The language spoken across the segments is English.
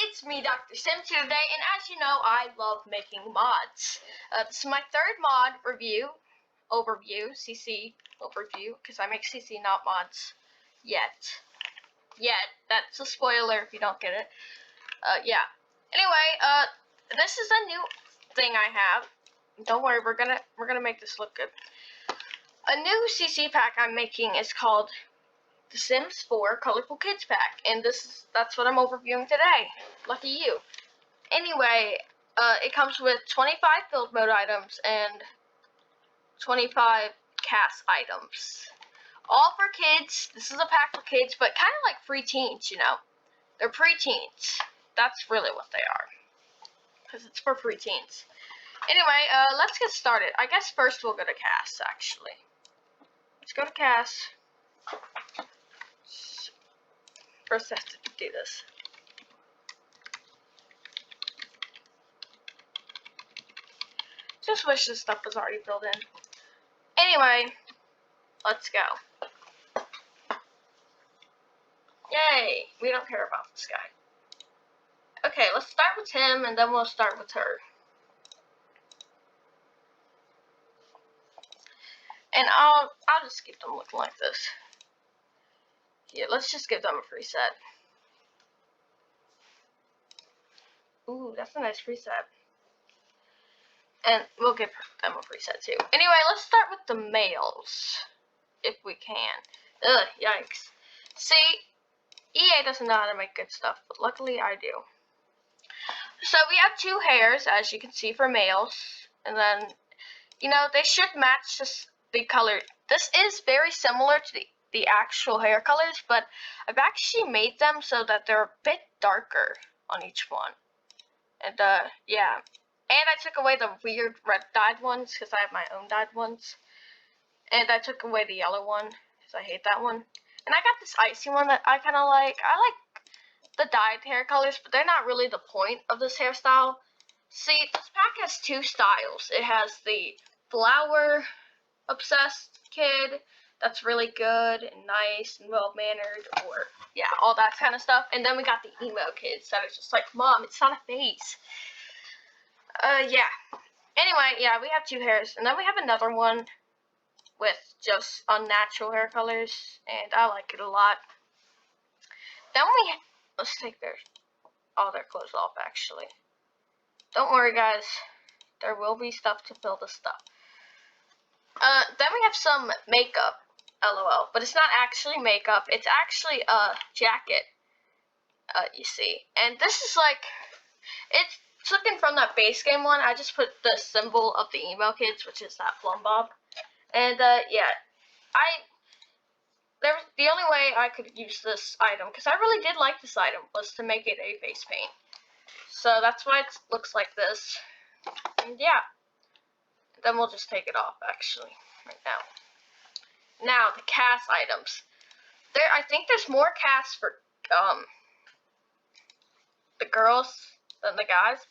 it's me, Dr. Sims here today, and as you know, I love making mods. This is my third mod CC overview, because I make CC, not mods, yet. That's a spoiler if you don't get it. Yeah. Anyway, this is a new thing I have. Don't worry, we're gonna make this look good. A new CC pack I'm making is called The Sims 4 Colorful Kids Pack, and that's what I'm overviewing today. Lucky you. Anyway, it comes with 25 build mode items and 25 cast items. All for kids. This is a pack for kids, but kind of like pre-teens, you know. They're pre-teens. That's really what they are, because it's for pre-teens. Anyway, let's get started. I guess first we'll go to cast, actually. Let's go to cast. First I have to do this. Just wish this stuff was already filled in. Anyway, let's go. Yay! We don't care about this guy. Okay, let's start with him, and then we'll start with her. And I'll just keep them looking like this. Yeah, let's just give them a preset. Ooh, that's a nice preset. And we'll give them a preset too. Anyway, let's start with the males, if we can. Ugh, yikes. See, EA doesn't know how to make good stuff, but luckily I do. So we have two hairs, as you can see, for males. And then, you know, they should match the color. This is very similar to the actual hair colors, but I've actually made them so that they're a bit darker on each one. And, yeah. And I took away the weird red dyed ones, because I have my own dyed ones. And I took away the yellow one, because I hate that one. And I got this icy one that I kind of like. I like the dyed hair colors, but they're not really the point of this hairstyle. See, this pack has two styles. It has the flower obsessed kid that's really good and nice and well-mannered, or yeah, all that kind of stuff. And then we got the emo kids that are just like, Mom, it's not a face. Yeah. Anyway, yeah, we have two hairs, and then we have another one with just unnatural hair colors, and I like it a lot. Then let's take all their clothes off, actually. Don't worry, guys. There will be stuff to fill this stuff. Then we have some makeup, LOL, but it's not actually makeup. It's actually a jacket, you see. And this is like, it's taken from that base game one. I just put the symbol of the emo kids, which is that plumb bob. And, yeah, the only way I could use this item, because I really did like this item, was to make it a face paint. So that's why it looks like this. And yeah. Then we'll just take it off, actually, right now. Now, the cast items. I think there's more casts for, the girls than the guys.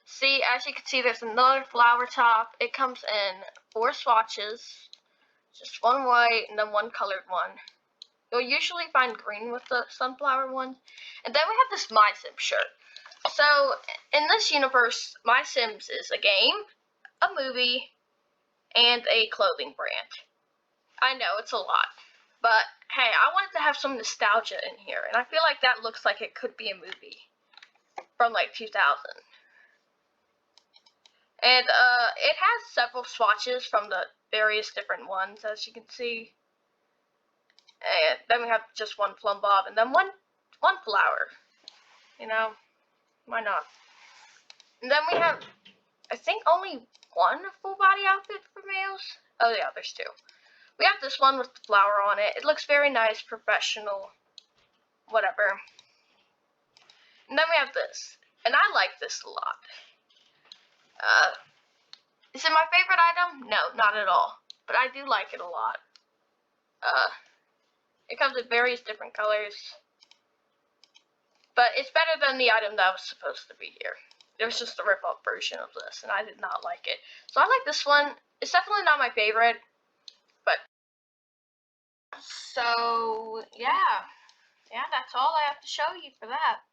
See, as you can see, there's another flower top. It comes in 4 swatches. Just one white and then one colored one. You'll usually find green with the sunflower one. And then we have this My Sims shirt. So, in this universe, My Sims is a game, a movie, and a clothing brand. I know, it's a lot. But, hey, I wanted to have some nostalgia in here. And I feel like that looks like it could be a movie from, like, 2000. And, it has several swatches from the various different ones, as you can see. And then we have just one plumb bob, and then one flower. You know, why not? And then we have, I think, only one full body outfit for males. Oh yeah, there's 2. We have this one with the flower on it. It looks very nice, professional, whatever. And then we have this, and I like this a lot. Is it my favorite item? No, not at all. But I do like it a lot. It comes in various different colors. But it's better than the item that was supposed to be here. It was just a rip-off version of this, and I did not like it. So I like this one. It's definitely not my favorite, but... So, yeah. Yeah, that's all I have to show you for that.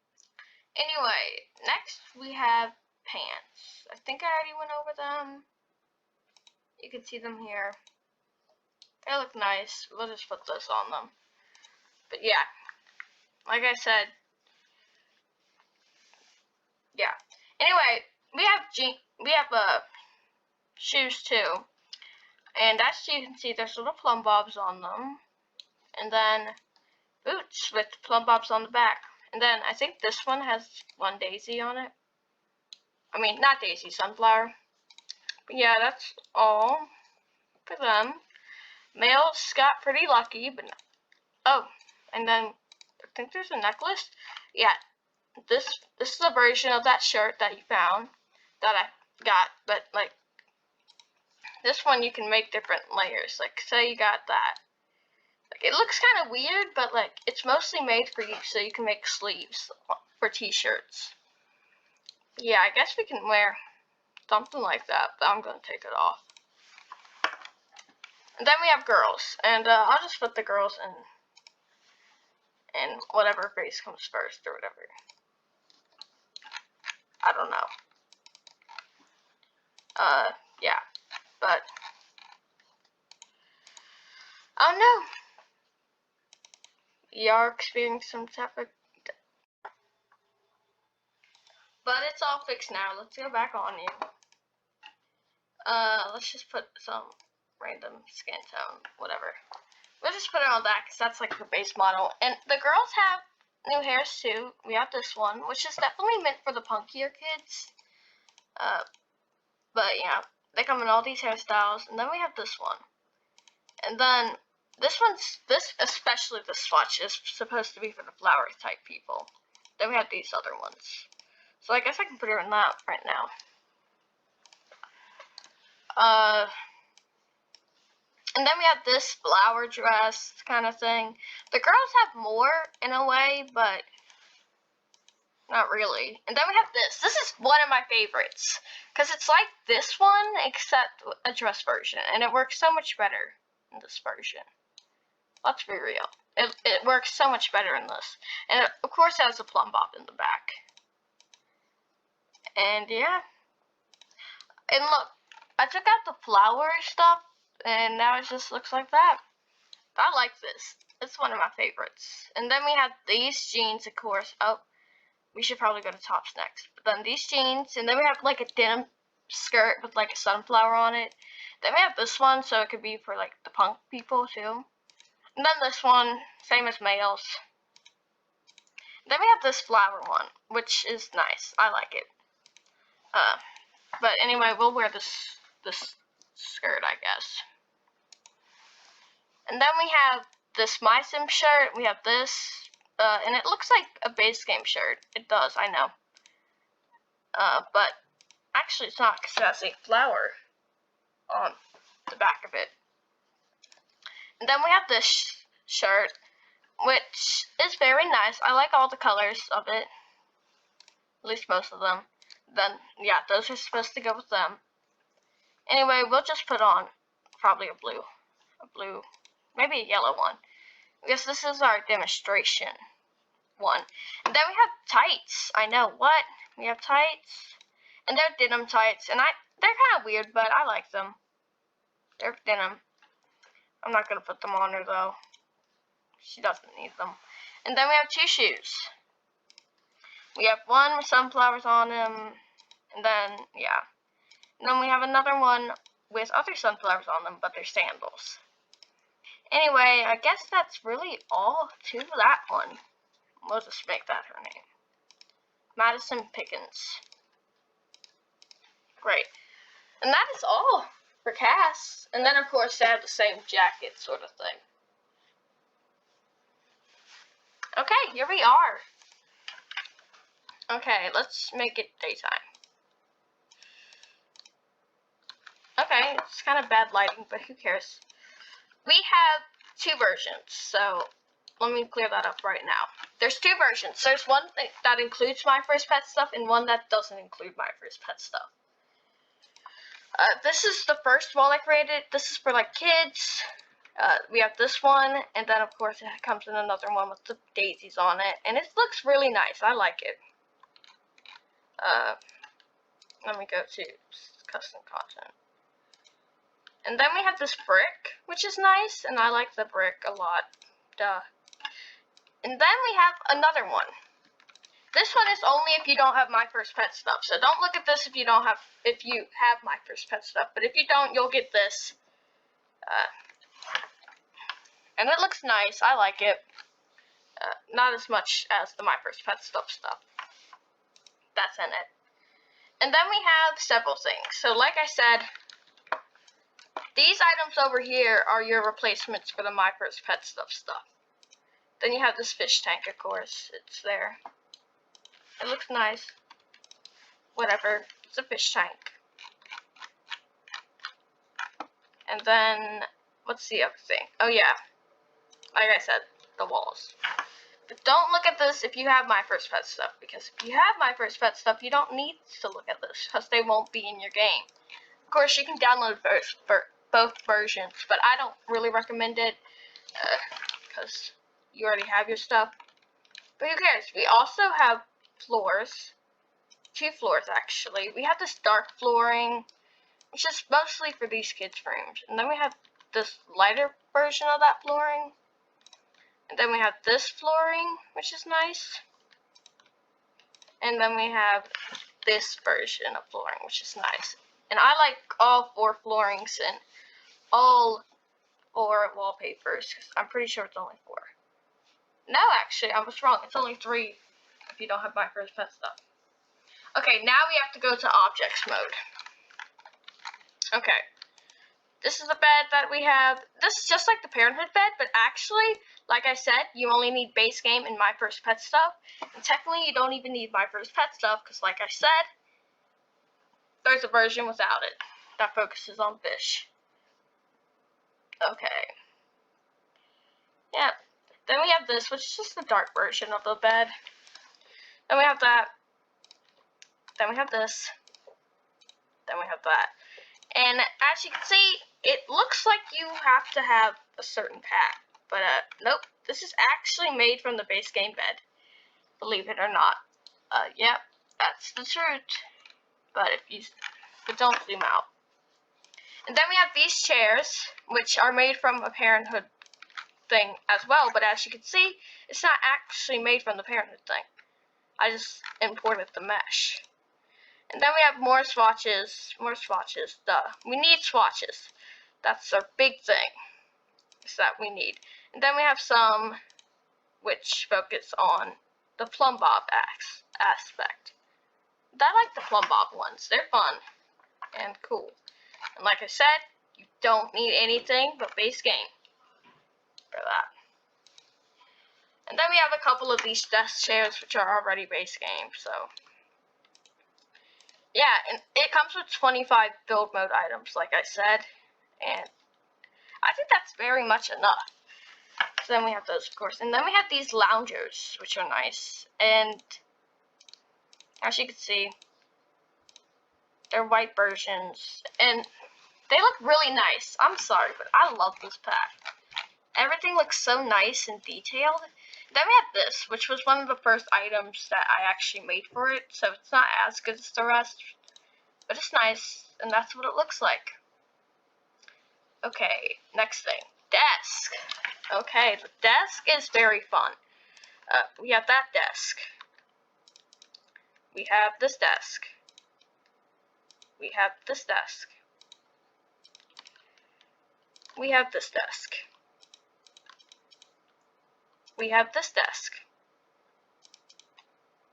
Anyway, next we have pants. I think I already went over them. You can see them here. They look nice. We'll just put this on them. But yeah, like I said, yeah. Anyway, we have shoes too, and as you can see, there's little plumb bobs on them, and then boots with plumb bobs on the back, and then I think this one has one daisy on it. I mean, not daisy, sunflower. But yeah, that's all for them. Males got pretty lucky, but oh, and then I think there's a necklace. Yeah, this is a version of that shirt that you found that I got, but like this one you can make different layers. Like say you got that. Like it looks kind of weird, but like it's mostly made for you, so you can make sleeves for t-shirts. Yeah, I guess we can wear something like that, but I'm gonna take it off. And then we have girls, and I'll just put the girls in whatever face comes first or whatever. I don't know. Yeah, but oh no, we are experiencing some type of. But it's all fixed now. Let's go back on you. Let's just put some random skin tone, whatever. We'll just put it on that because that's like the base model. And the girls have new hairs too. We have this one, which is definitely meant for the punkier kids. But yeah, they come in all these hairstyles. And then we have this one. And then this especially the swatch is supposed to be for the flower type people. Then we have these other ones. So I guess I can put her in that right now. And then we have this flower dress kind of thing. The girls have more in a way, but not really. And then we have this. This is one of my favorites because it's like this one except a dress version, and it works so much better in this version. Let's be real. It works so much better in this. And it, of course, it has a plumb bob in the back. And yeah. And look, I took out the flower stuff, and now it just looks like that. I like this. It's one of my favorites. And then we have these jeans, of course. Oh, we should probably go to tops next. But then these jeans, and then we have like a denim skirt with like a sunflower on it. Then we have this one, so it could be for like the punk people too. And then this one, same as males. Then we have this flower one, which is nice. I like it. But anyway, we'll wear this skirt, I guess. And then we have this My Sim shirt. We have this, and it looks like a base game shirt. It does, I know. But actually it's not because it has a flower on the back of it. And then we have this shirt, which is very nice. I like all the colors of it, at least most of them. Then, yeah, those are supposed to go with them. Anyway, we'll just put on probably a blue, maybe a yellow one, because this is our demonstration one. And then we have tights. I know, what? We have tights, and they're denim tights, and they're kind of weird, but I like them. They're denim. I'm not going to put them on her, though. She doesn't need them. And then we have two shoes. We have one with sunflowers on them, and then, yeah. And then we have another one with other sunflowers on them, but they're sandals. Anyway, I guess that's really all to that one. We'll just make that her name. Madison Pickens. Great. And that is all for Cass. And then, of course, they have the same jacket sort of thing. Okay, here we are. Okay, let's make it daytime. Okay, it's kind of bad lighting, but who cares? We have two versions, so let me clear that up right now. There's two versions. There's one that includes My First Pet stuff and one that doesn't include My First Pet stuff. This is the first one I created. This is for like kids. We have this one, and then of course it comes in another one with the daisies on it, and it looks really nice. I like it. Let me go to custom content. And then we have this brick, which is nice, and I like the brick a lot. Duh. And then we have another one. This one is only if you don't have My First Pet stuff. So don't look at this if you have My First Pet stuff. But if you don't, you'll get this. And it looks nice. I like it. Not as much as the My First Pet stuff. That's in it. And then we have several things. So like I said, these items over here are your replacements for the My First Pet stuff. Then you have this fish tank, of course. It's there. It looks nice. Whatever. It's a fish tank. And then, what's the other thing? Oh yeah. Like I said, the walls. But don't look at this if you have My First Pet stuff, because if you have My First Pet stuff, you don't need to look at this, because they won't be in your game. Of course, you can download both versions, but I don't really recommend it, because you already have your stuff. But who cares? We also have floors. 2 floors, actually. We have this dark flooring, which is mostly for these kids' rooms. And then we have this lighter version of that flooring. And then we have this flooring, which is nice. And then we have this version of flooring, which is nice. And I like all 4 floorings and all 4 wallpapers, because I'm pretty sure it's only 4. No, actually, I was wrong. It's only 3 if you don't have My First Pet stuff. Okay, now we have to go to objects mode. Okay. This is the bed that we have. This is just like the Parenthood bed, but actually, like I said, you only need base game and My First Pet stuff. And technically, you don't even need My First Pet stuff, because like I said, there's a version without it that focuses on fish. Okay. Yeah. Then we have this, which is just the dark version of the bed. Then we have that. Then we have this. Then we have that. And as you can see, it looks like you have to have a certain pack. But nope. This is actually made from the base game bed. Believe it or not. Yep, that's the truth. But don't zoom out. And then we have these chairs, which are made from a Parenthood thing as well. But as you can see, it's not actually made from the Parenthood thing. I just imported the mesh. And then we have more swatches, duh. We need swatches. That's our big thing, is that we need. And then we have some which focus on the Plumbob aspect. I like the Plumbob ones. They're fun and cool. And like I said, you don't need anything but base game for that. And then we have a couple of these desk chairs which are already base game, so yeah, and it comes with 25 build mode items, like I said, and I think that's very much enough. So then we have those, of course, and then we have these loungers, which are nice, and as you can see, they're white versions, and they look really nice. I'm sorry, but I love this pack. Everything looks so nice and detailed. Then we have this, which was one of the first items that I actually made for it, so it's not as good as the rest, but it's nice, and that's what it looks like. Okay, next thing, desk. Okay, the desk is very fun. We have that desk. We have this desk. We have this desk. We have this desk. We have this desk.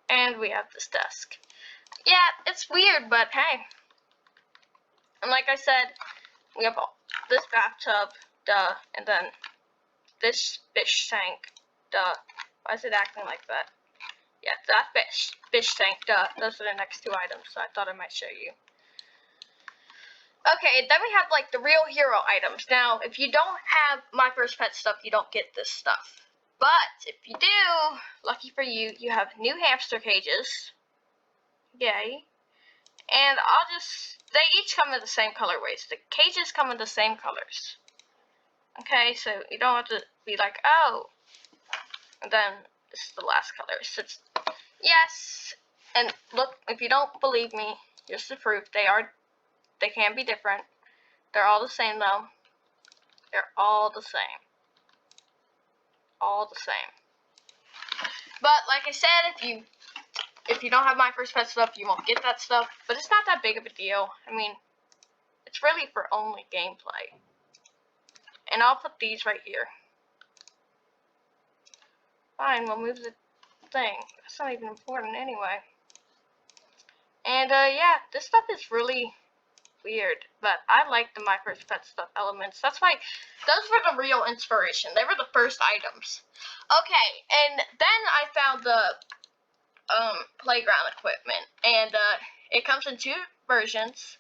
And we have this desk. Yeah, it's weird, but hey. And like I said, we have this bathtub, duh, and then this fish tank, duh. Why is it acting like that? Yeah, that fish tank, duh. Those are the next 2 items, so I thought I might show you. Okay, then we have like the real hero items. Now, if you don't have My First Pet stuff, you don't get this stuff. But if you do, lucky for you, you have new hamster cages. Yay. And they each come in the same colorways. The cages come in the same colors. Okay, so you don't have to be like, oh. And then this is the last color. So yes, And look, if you don't believe me, here's the proof. They can be different. They're all the same though. They're all the same. All the same. But like I said, if you don't have My First Pet stuff, you won't get that stuff. But it's not that big of a deal. I mean, it's really for only gameplay. And I'll put these right here. Fine, we'll move the thing. That's not even important anyway. And yeah, this stuff is really weird, but I like the My First Pet stuff elements. That's why those were the real inspiration. They were the first items. Okay, and then I found the playground equipment, and it comes in 2 versions,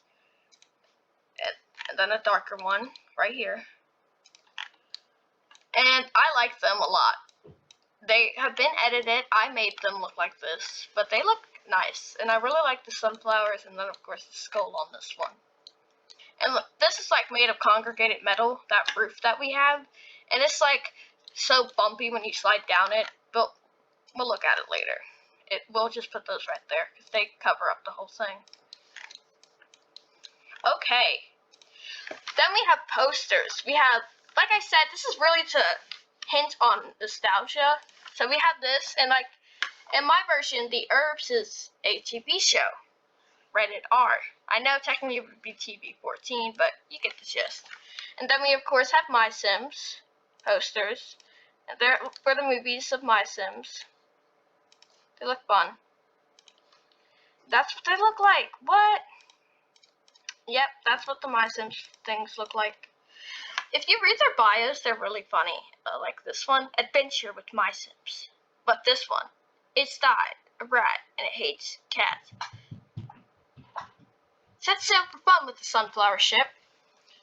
and then a darker one right here. And I like them a lot. They have been edited. I made them look like this, but they look nice, and I really like the sunflowers, and then of course the skull on this one. And look, this is like made of congregated metal, that roof that we have, and it's like so bumpy when you slide down it, but we'll look at it later. We'll just put those right there, because they cover up the whole thing. Okay, then we have posters. We have, like I said, this is really to hint on nostalgia. So we have this, and like, in my version, The Herbs is a TV show, rated R. I know technically it would be TV-14, but you get the gist. And then we of course have My Sims posters. And they're for the movies of My Sims. They look fun. That's what they look like. What? Yep, that's what the My Sims things look like. If you read their bios, they're really funny. Like this one, Adventure with My Sims. But this one, it's died, a rat, and it hates cats. Set sail for fun with the sunflower ship.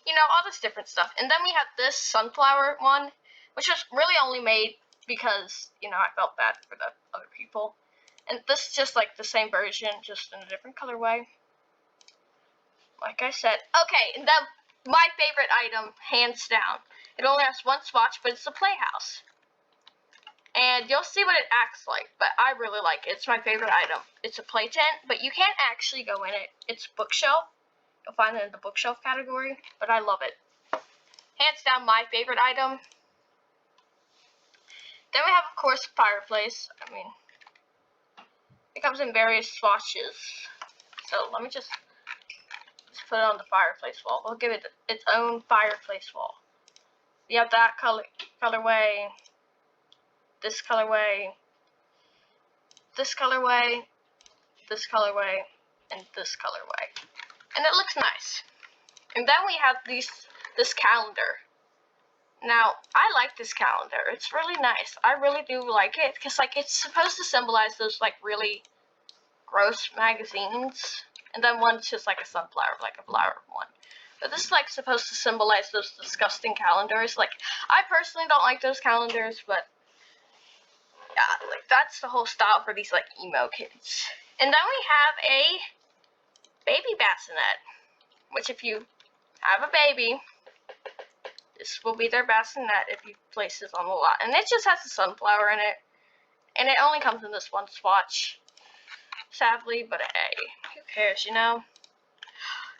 You know, all this different stuff. And then we have this sunflower one, which was really only made because, you know, I felt bad for the other people. And this is just like the same version, just in a different colorway. Like I said. Okay, and then my favorite item, hands down. It only has 1 swatch, but it's a playhouse. And you'll see what it acts like, but I really like it. It's my favorite item. It's a play tent, but you can't actually go in it. It's bookshelf. You'll find it in the bookshelf category, but I love it. Hands down, my favorite item. Then we have, of course, fireplace. I mean, it comes in various swatches. So let me just put it on the fireplace wall. We'll give it its own fireplace wall. You have that colorway, this colorway, this colorway, this colorway, and this colorway. And it looks nice. And then we have this calendar. Now, I like this calendar. It's really nice. I really do like it, because like it's supposed to symbolize those like really gross magazines. And then one's just like a sunflower, like a flower one. But this is like supposed to symbolize those disgusting calendars. Like, I personally don't like those calendars, but yeah, like that's the whole style for these like emo kids. And then we have a baby bassinet, which if you have a baby, this will be their bassinet if you place this on the lot. And it just has a sunflower in it. And it only comes in this 1 swatch, sadly, but hey, who cares, you know?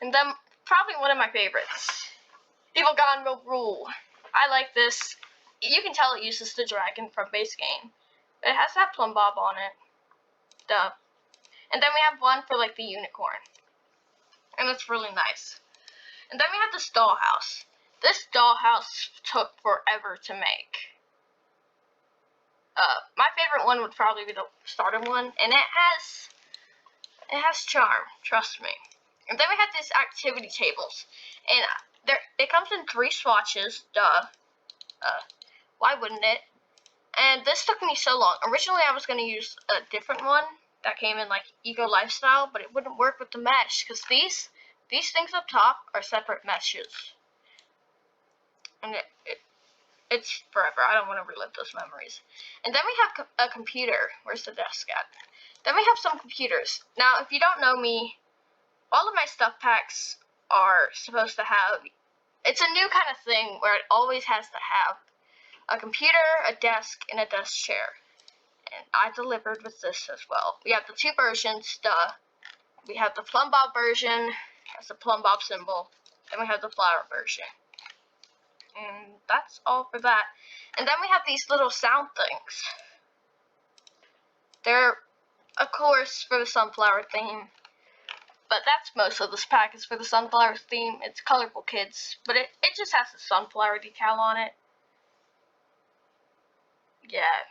And then, probably one of my favorites, Evil Gone Will Rule. I like this. You can tell it uses the dragon from base game. It has that plumb bob on it. Duh. And then we have one for like the unicorn. And it's really nice. And then we have this dollhouse. This dollhouse took forever to make. My favorite one would probably be the starter one, and it has charm, trust me. And then we have these activity tables, and it comes in 3 swatches, duh. Why wouldn't it? And this took me so long. Originally, I was going to use a different one that came in like Eco Lifestyle, but it wouldn't work with the mesh, because these things up top are separate meshes. And it's forever. I don't want to relive those memories. And then we have a computer. Where's the desk at? Then we have some computers. Now, if you don't know me, all of my stuff packs are supposed to have, it's a new kind of thing where it always has to have a computer, a desk, and a desk chair. And I delivered with this as well. We have the two versions. We have the Plumb Bob version, has the Plumb Bob symbol. Then we have the flower version. And that's all for that. And then we have these little sound things. They're, of course, for the sunflower theme. But that's most of this pack is for the sunflower theme. It's Colorful Kids. But it just has the sunflower decal on it. Yeah.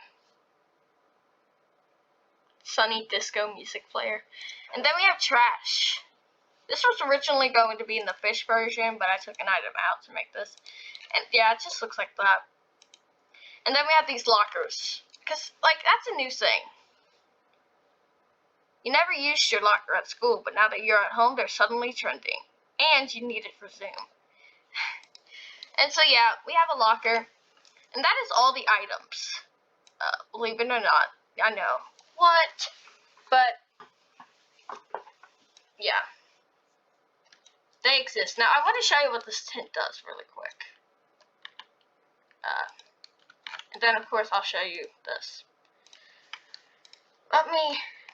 Sunny disco music player. And then we have Trash. This was originally going to be in the fish version, but I took an item out to make this. And yeah, it just looks like that. And then we have these lockers. Because, like, that's a new thing. You never used your locker at school, but now that you're at home, they're suddenly trending. And you need it for Zoom. And so, yeah, we have a locker. And that is all the items. Believe it or not. I know. What? But, yeah. They exist. Now, I want to show you what this tint does really quick. And then, of course, I'll show you this.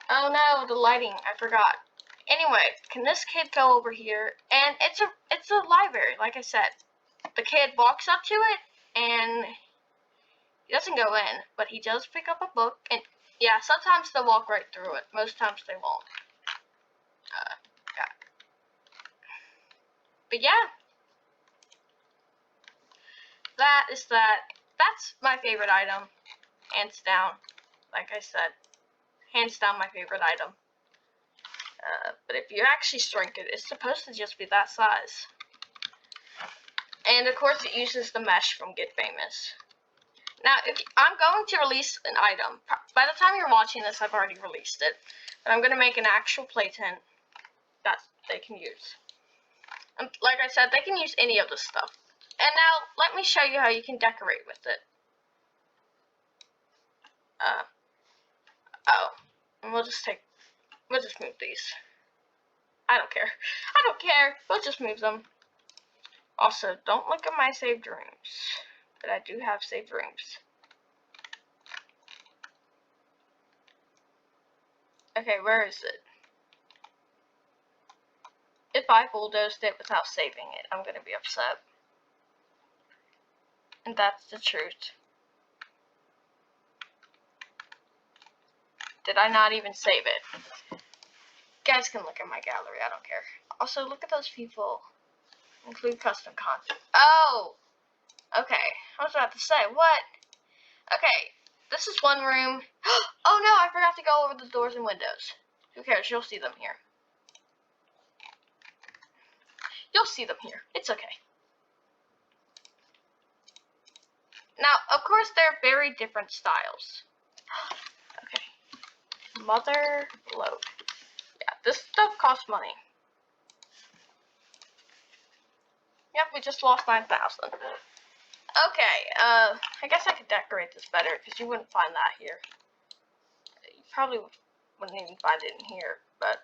Oh no, the lighting, I forgot. Anyway, can this kid go over here? And it's a library, like I said. The kid walks up to it, and he doesn't go in, but he does pick up a book. And yeah, sometimes they'll walk right through it. Most times they won't. Yeah. But yeah. That is that. That's my favorite item. Hands down. Like I said. Hands down my favorite item. But if you actually shrink it, it's supposed to just be that size. And of course it uses the mesh from Get Famous. Now, I'm going to release an item. By the time you're watching this, I've already released it. But I'm going to make an actual play tent that they can use. And like I said, they can use any of this stuff. And now, let me show you how you can decorate with it. And we'll just move these. I don't care. We'll just move them. Also, don't look at my saved rooms. But I do have saved rooms. Okay, where is it? If I bulldozed it without saving it, I'm gonna be upset. And that's the truth. Did I not even save it? You guys can look at my gallery, I don't care. Also, look at those people. Include custom content. Oh! Okay, I was about to say, what? Okay, this is one room. Oh no, I forgot to go over the doors and windows. Who cares? You'll see them here. You'll see them here. It's okay. Now, of course, they're very different styles. Okay. Mother load. Yeah, this stuff costs money. Yep, we just lost 9,000. Okay, I guess I could decorate this better, because you wouldn't find that here. You probably wouldn't even find it in here, but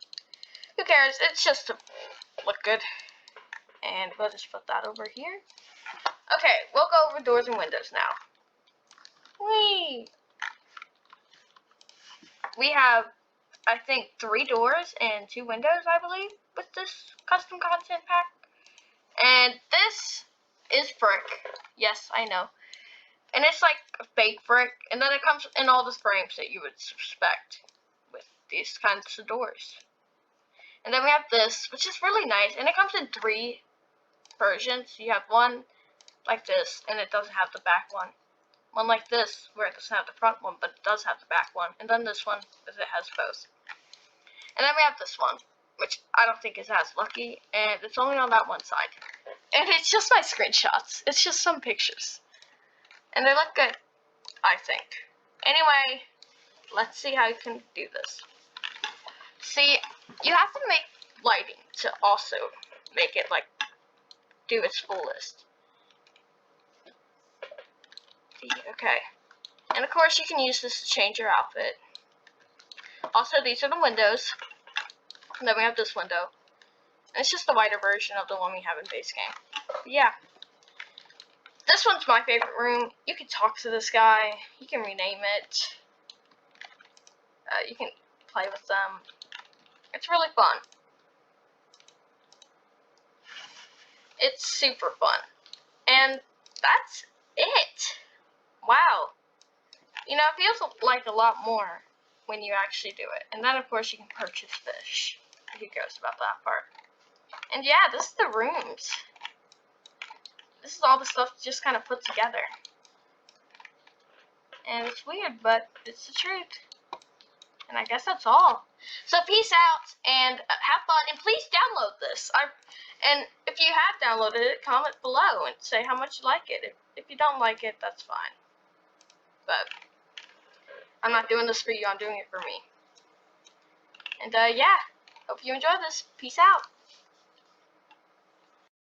who cares? It's just to look good. And we'll just put that over here. Okay, we'll go over doors and windows now. Whee! We have, I think, 3 doors and 2 windows, I believe, with this custom content pack. And this is brick. Yes, I know. And it's like a fake brick. And then it comes in all the frames that you would suspect with these kinds of doors. And then we have this, which is really nice. And it comes in 3 versions. You have one like this, and it doesn't have the back one. One like this, where it doesn't have the front one, but it does have the back one. And then this one, because it has both. And then we have this one, which I don't think is as lucky, and it's only on that one side. And it's just my screenshots. It's just some pictures. And they look good, I think. Anyway, let's see how you can do this. See, you have to make lighting to also make it, like, do its fullest. Okay. And of course you can use this to change your outfit. Also, these are the windows. And then we have this window. And it's just the wider version of the one we have in base game. But yeah. This one's my favorite room. You can talk to this guy. You can rename it. You can play with them. It's really fun. It's super fun. And that's it. Wow. You know, it feels like a lot more when you actually do it. And then, of course, you can purchase fish. Who cares about that part? And yeah, this is the rooms. This is all the stuff just kind of put together. And it's weird, but it's the truth. And I guess that's all. So peace out, and have fun, and please download this. And if you have downloaded it, comment below and say how much you like it. If you don't like it, that's fine. But I'm not doing this for you, I'm doing it for me. And yeah, hope you enjoy this. Peace out.